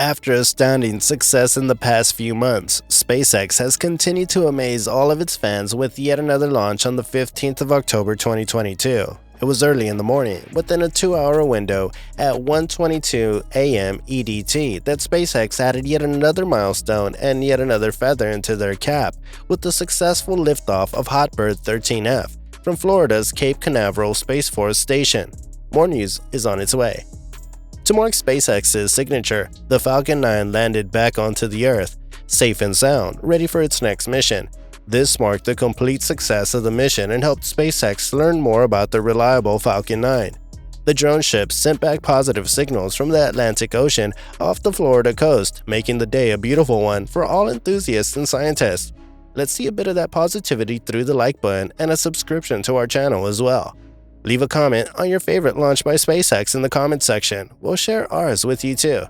After astounding success in the past few months, SpaceX has continued to amaze all of its fans with yet another launch on the 15th of October 2022. It was early in the morning, within a 2-hour window at 1:22 AM EDT, that SpaceX added yet another milestone and yet another feather into their cap with the successful liftoff of Hotbird-13F from Florida's Cape Canaveral Space Force Station. More news is on its way. To mark SpaceX's signature, the Falcon 9 landed back onto the Earth, safe and sound, ready for its next mission. This marked the complete success of the mission and helped SpaceX learn more about the reliable Falcon 9. The drone ship sent back positive signals from the Atlantic Ocean off the Florida coast, making the day a beautiful one for all enthusiasts and scientists. Let's see a bit of that positivity through the like button and a subscription to our channel as well. Leave a comment on your favorite launch by SpaceX in the comment section. We'll share ours with you too.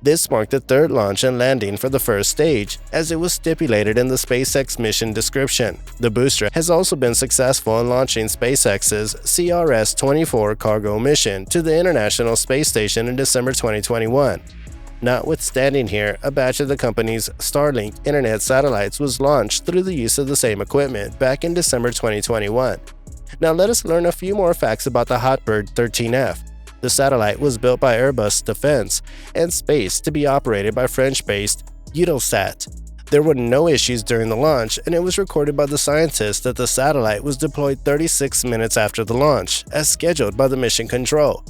This marked the third launch and landing for the first stage, as it was stipulated in the SpaceX mission description. The booster has also been successful in launching SpaceX's CRS-24 cargo mission to the International Space Station in December 2021. Notwithstanding here, a batch of the company's Starlink internet satellites was launched through the use of the same equipment back in December 2021. Now let us learn a few more facts about the Hotbird-13F. The satellite was built by Airbus Defence and Space to be operated by French-based Eutelsat. There were no issues during the launch, and it was recorded by the scientists that the satellite was deployed 36 minutes after the launch, as scheduled by the mission control.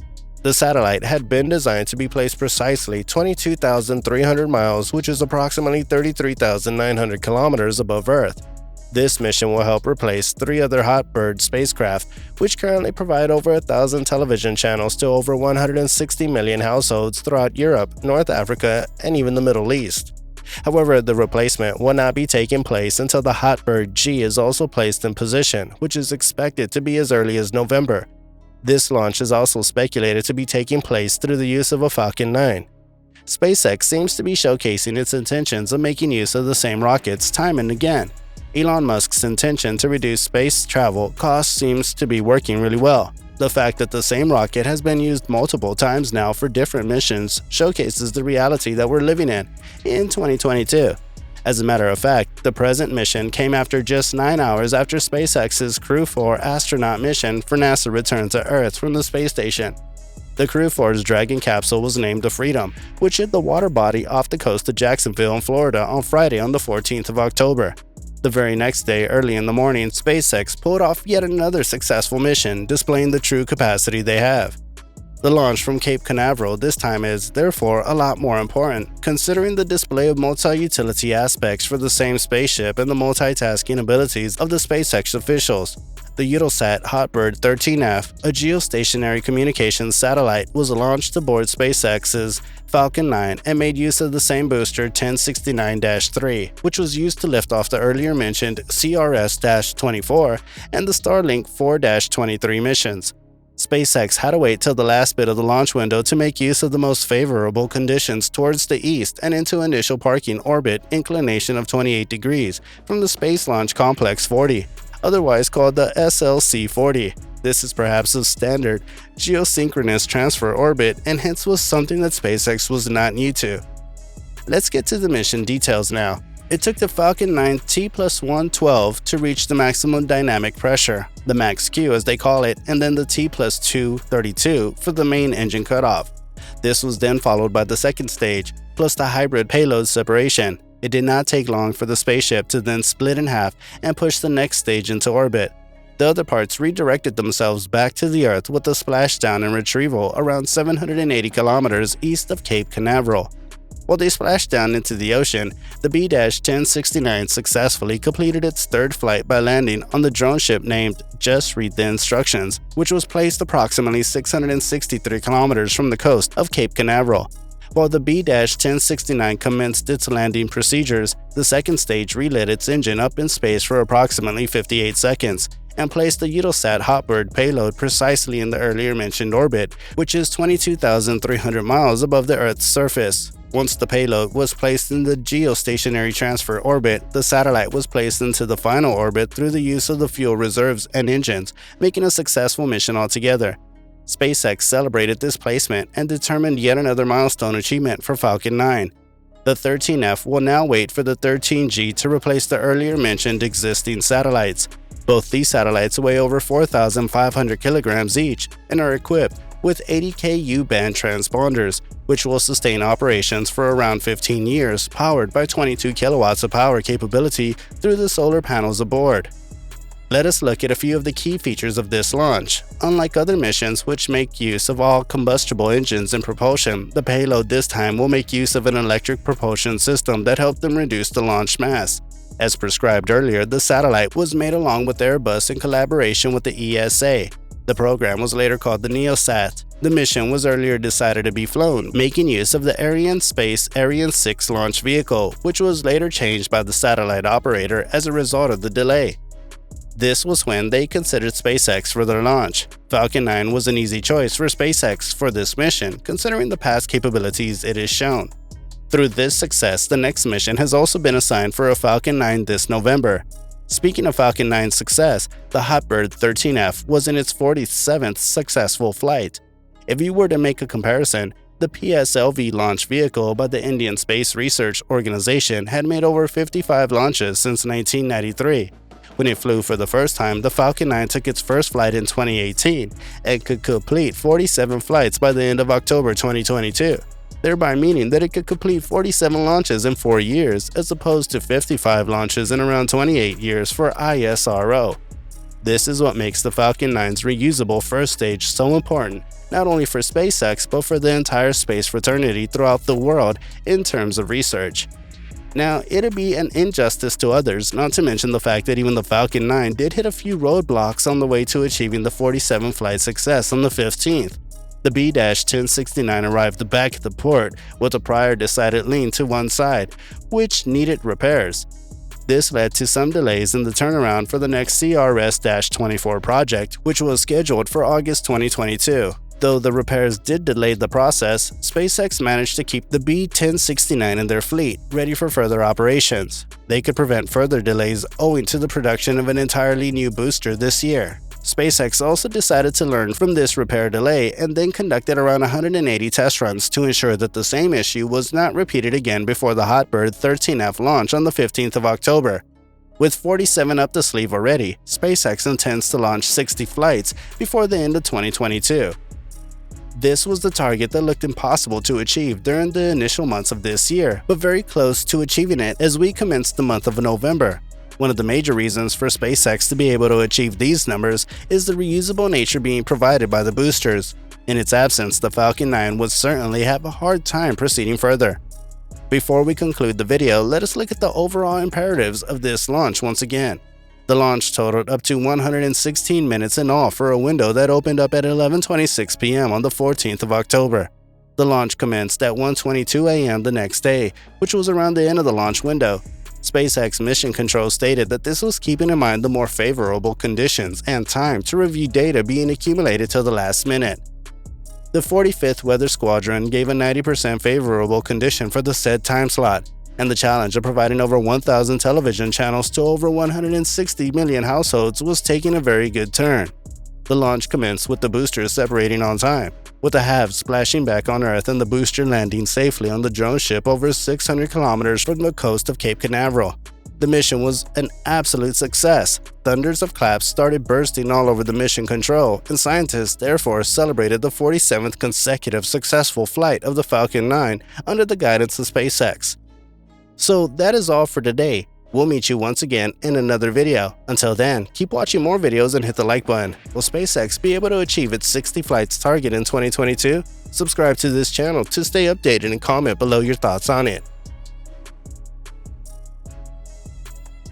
The satellite had been designed to be placed precisely 22,300 miles, which is approximately 33,900 kilometers above Earth. This mission will help replace 3 other Hotbird spacecraft, which currently provide over 1,000 television channels to over 160 million households throughout Europe, North Africa, and even the Middle East. However, the replacement will not be taking place until the Hotbird G is also placed in position, which is expected to be as early as November. This launch is also speculated to be taking place through the use of a Falcon 9. SpaceX seems to be showcasing its intentions of making use of the same rockets time and again. Elon Musk's intention to reduce space travel costs seems to be working really well. The fact that the same rocket has been used multiple times now for different missions showcases the reality that we're living in 2022. As a matter of fact, the present mission came after just 9 hours after SpaceX's Crew 4 astronaut mission for NASA returned to Earth from the space station. The Crew 4's Dragon capsule was named the Freedom, which hit the water body off the coast of Jacksonville in Florida on Friday on the 14th of October. The very next day, early in the morning, SpaceX pulled off yet another successful mission, displaying the true capacity they have. The launch from Cape Canaveral this time is, therefore, a lot more important, considering the display of multi-utility aspects for the same spaceship and the multitasking abilities of the SpaceX officials. The Eutelsat Hotbird-13F, a geostationary communications satellite, was launched aboard SpaceX's Falcon 9 and made use of the same booster 1069-3, which was used to lift off the earlier mentioned CRS-24 and the Starlink 4-23 missions. SpaceX had to wait till the last bit of the launch window to make use of the most favorable conditions towards the east and into initial parking orbit inclination of 28 degrees from the Space Launch Complex 40, otherwise called the SLC-40. This is perhaps a standard geosynchronous transfer orbit and hence was something that SpaceX was not new to. Let's get to the mission details now. It took the Falcon 9 T+112 to reach the maximum dynamic pressure, the max Q as they call it, and then the T+2 32 for the main engine cutoff. This was then followed by the second stage, plus the hybrid payload separation. It did not take long for the spaceship to then split in half and push the next stage into orbit. The other parts redirected themselves back to the Earth with a splashdown and retrieval around 780 kilometers east of Cape Canaveral. While they splashed down into the ocean, the B-1069 successfully completed its third flight by landing on the drone ship named Just Read the Instructions, which was placed approximately 663 kilometers from the coast of Cape Canaveral. While the B-1069 commenced its landing procedures, the second stage relit its engine up in space for approximately 58 seconds and placed the Eutelsat Hotbird payload precisely in the earlier mentioned orbit, which is 22,300 miles above the Earth's surface. Once the payload was placed in the geostationary transfer orbit, the satellite was placed into the final orbit through the use of the fuel reserves and engines, making a successful mission altogether. SpaceX celebrated this placement and determined yet another milestone achievement for Falcon 9. The 13F will now wait for the 13G to replace the earlier mentioned existing satellites. Both these satellites weigh over 4,500 kilograms each and are equipped with 80K U-band transponders, which will sustain operations for around 15 years, powered by 22 kilowatts of power capability through the solar panels aboard. Let us look at a few of the key features of this launch. Unlike other missions which make use of all combustible engines and propulsion, the payload this time will make use of an electric propulsion system that helped them reduce the launch mass. As prescribed earlier, the satellite was made along with Airbus in collaboration with the ESA. The program was later called the NeoSat. The mission was earlier decided to be flown, making use of the Arianespace Ariane 6 launch vehicle, which was later changed by the satellite operator as a result of the delay. This was when they considered SpaceX for their launch. Falcon 9 was an easy choice for SpaceX for this mission, considering the past capabilities it has shown. Through this success, the next mission has also been assigned for a Falcon 9 this November. Speaking of Falcon 9's success, the Hotbird-13F was in its 47th successful flight. If you were to make a comparison, the PSLV launch vehicle by the Indian Space Research Organization had made over 55 launches since 1993. When it flew for the first time, the Falcon 9 took its first flight in 2018 and could complete 47 flights by the end of October 2022, thereby meaning that it could complete 47 launches in 4 years as opposed to 55 launches in around 28 years for ISRO. This is what makes the Falcon 9's reusable first stage so important, not only for SpaceX but for the entire space fraternity throughout the world in terms of research. Now, it'd be an injustice to others not to mention the fact that even the Falcon 9 did hit a few roadblocks on the way to achieving the 47 flight success on the 15th. The B-1069 arrived back at the port with a prior decided lean to one side, which needed repairs. This led to some delays in the turnaround for the next CRS-24 project, which was scheduled for August 2022. Though the repairs did delay the process, SpaceX managed to keep the B-1069 in their fleet, ready for further operations. They could prevent further delays owing to the production of an entirely new booster this year. SpaceX also decided to learn from this repair delay and then conducted around 180 test runs to ensure that the same issue was not repeated again before the Hotbird-13F launch on the 15th of October. With 47 up the sleeve already, SpaceX intends to launch 60 flights before the end of 2022. This was the target that looked impossible to achieve during the initial months of this year, but very close to achieving it as we commenced the month of November. One of the major reasons for SpaceX to be able to achieve these numbers is the reusable nature being provided by the boosters. In its absence, the Falcon 9 would certainly have a hard time proceeding further. Before we conclude the video, let us look at the overall imperatives of this launch once again. The launch totaled up to 116 minutes in all for a window that opened up at 11:26 p.m. on the 14th of October. The launch commenced at 1:22 a.m. the next day, which was around the end of the launch window. SpaceX Mission Control stated that this was keeping in mind the more favorable conditions and time to review data being accumulated till the last minute. The 45th Weather Squadron gave a 90% favorable condition for the said time slot, and the challenge of providing over 1,000 television channels to over 160 million households was taking a very good turn. The launch commenced with the boosters separating on time, with the halves splashing back on Earth and the booster landing safely on the drone ship over 600 kilometers from the coast of Cape Canaveral. The mission was an absolute success. Thunders of claps started bursting all over the mission control, and scientists therefore celebrated the 47th consecutive successful flight of the Falcon 9 under the guidance of SpaceX. So that is all for today. We'll meet you once again in another video. Until then, keep watching more videos and hit the like button. Will SpaceX be able to achieve its 60 flights target in 2022? Subscribe to this channel to stay updated and comment below your thoughts on it.